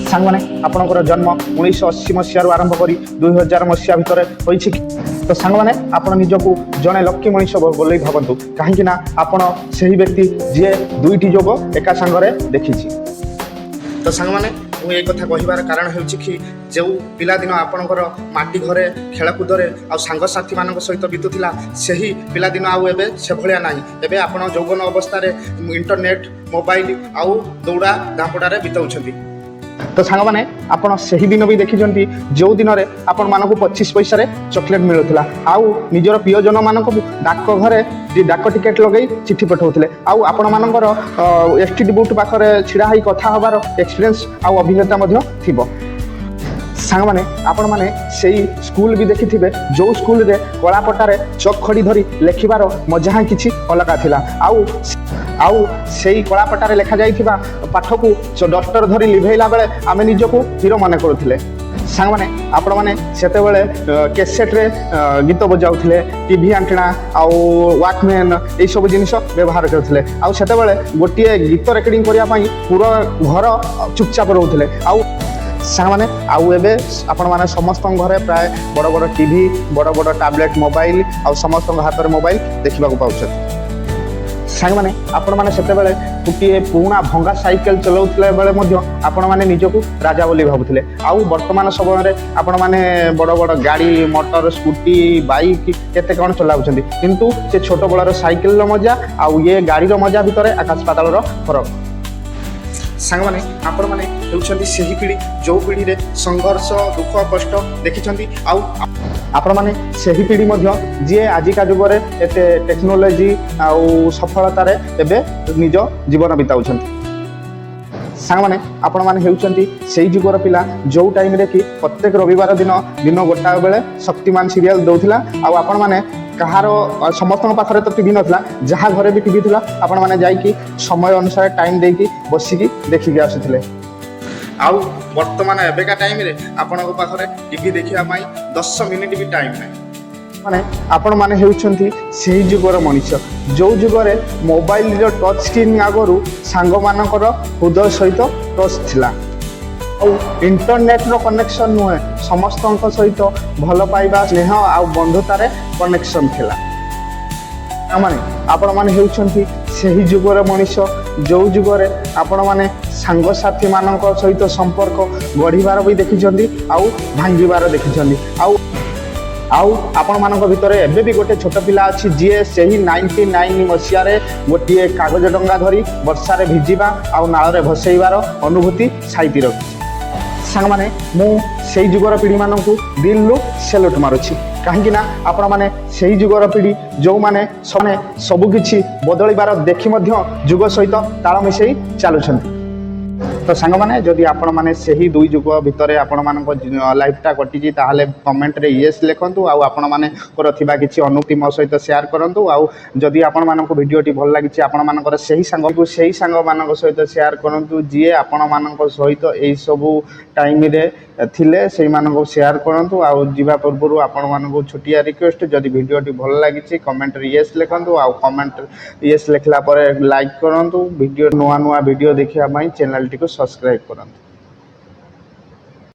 सांगने आपणकर जन्म 1980 मसीह आरंभ कर 2000 मसीहा भितर होइछि तो सांगने आप निजक जड़े लकी मनीष बोली भावतु कहीं आपण से व्यक्ति जी दुईटी जोग एका सांगरे देखी तो सांगने मुझे कथा कहबार कारण हो जो पिलादिन आपणकर माटी घरे खेलकूदे आंगसाथी मान सहित बीतुला से ही पिलादिन आउ से भाया ना एवं आप यौवन अवस्था इंटरनेट मोबाइल आउ दौड़ा धापड़े बीताउछंती तो सांग मैंने आपड़ से ही दिन भी देखी जो दिन में आपण मानक 25 पैसा चॉकलेट मिलूला आउ निजर प्रियजन मानक डाक घरे डाक टिकेट लगे चिठी पठाऊले आउ आपण मानकर एसटीडी बूथ पाखे छिड़ा ही कथा हबार एक्सपीरियंस आउ अभिज्ञता थिबो सांग मैंने आपण मैंने से स्कूल भी देखी थे जो स्कूल रे कलापटारे चक खड़ी धरी लेखिबार मजा हाँ किसी अलग थिला आउ से कलापटारे लेखा जाइथिबा पाठ को डस्टर धरी लिभेला बेले आमे निजको हीरो माने करुथिले सांग मैंने आपण मैंने सेते बेले कैसेट रे गीत बजाउथिले टीवी आंटेना आउ वाकमैन ए सब जिनिस व्यवहार करथिले आउ सेते बेले गोटिए गीत रेकर्डिंग करिया पई पूरा घर चुपचाप रहउथिले आउ सांग मैंने आउ एबे आपण माने समस्त घरे प्राय बड़ बड़ टीवी बड़ बड़ टैबलेट मोबाइल आउ समस्त हाथ में मोबाइल देखा पाउछत सांग मैंने आपण माने सेते बेले गोटे पुराना भंगा साइकेल चलाउथिले बेले आपण माने निजको राजा बोली भाबुथिले आउ वर्तमान समय में आपण माने बड़ बड़ गाड़ी मोटर स्कूटी बाइक केते कौन चलाउछंती किंतु से छोट बड़र साइकेल मजा आउ ये गाड़ी मजा भितर आकाश पाताल फरक सांग मैंने आपण मैंने होउछंती सही पीढ़ी जो पीढ़ी रे संघर्ष दुख कष्ट देखिछंती आउ आपण मैंने सही पीढ़ी मध्य जी आजिका जुगरे एते टेक्नोलोजी आउ सफलतार एबे निज जीवन बिताउछंती सांग मैंने आपण मैंने होउछंती सही जुगर पिला जो टाइम रे कि प्रत्येक रविवार दिन गोटा बेले शक्तिमान सीरियल दउथिला आउ आपण मैंने कहार समस्त पाखे तो टीवी नाला जहाँ घरे भी टीवी था आपण मैंने जाइए समय अनुसार टाइम देकी बसिकी देखिकी आसुले आउ वर्तमान एବେका टाइम रे आपण पाखे टीवी देखा 10 मिनिट भी टाइम ना माने आपण माने हेउछंती सेही जुगर मनीष जो जुगरे मोबाइल रो टच स्क्रीन आगरू सांग मानकर हृदय सहित टच थिला इंटरनेट रो कनेक्शन नुहे समस्त सहित भल पाइबा स्नेह आ बंधुतार कनेक्शन थिला माने आपण माने हेउछंती सेही जुगर मनीष जो जुगरे आपण माने सांगसाथी मानक सहित संपर्क गढ़िबार भी देखिछंती आउ भांगिबार देखिछंती आउ आपण मानक भितर एबे भी गोटे छोट पिला अछि जे सेही 99 मसीहा रे गोटे कागज डंगा धरी वर्षा रे भिजिबा आउ नाळ रे भसेइबार अनुभूति साइती रखि सांग माने मु सेही जुगर पीढ़ी मानकु दिलु सेल्यूट मारुछि कहीं आपण माने सेही जुगर पीढ़ी जो माने सबु किछि बदलिबार देखि मध्य जुग सहित ताल मिसई चालुछंती तो सांग माने जदि आपण माने सेही दुई जुग भितर आपण मानक लाइफटा कटिछि ताहाले कमेंट रे यस लिखंतु आउ आपण माने करथिबा किछि अनुभूति मो सहित शेयर करंतु आउ जदि आपण मानक वीडियोटी भल लागिछि आपण मानकर सेही सांग मानक सहित शेयर करंतु जे आपण मानक सहित एई सबु टाइम रे थिले सेही मानक शेयर करंतु आउ जीवा पूर्व आपण मानक छोटिया रिक्वेस्ट जदि वीडियोटी भल लागिछि कमेंट रे यस लिखंतु आउ कमेंट यस लिखला परे लाइक करंतु वीडियो नुआ नुआ वीडियो देखिया पई चैनल टी को सब्सक्राइब करंतु।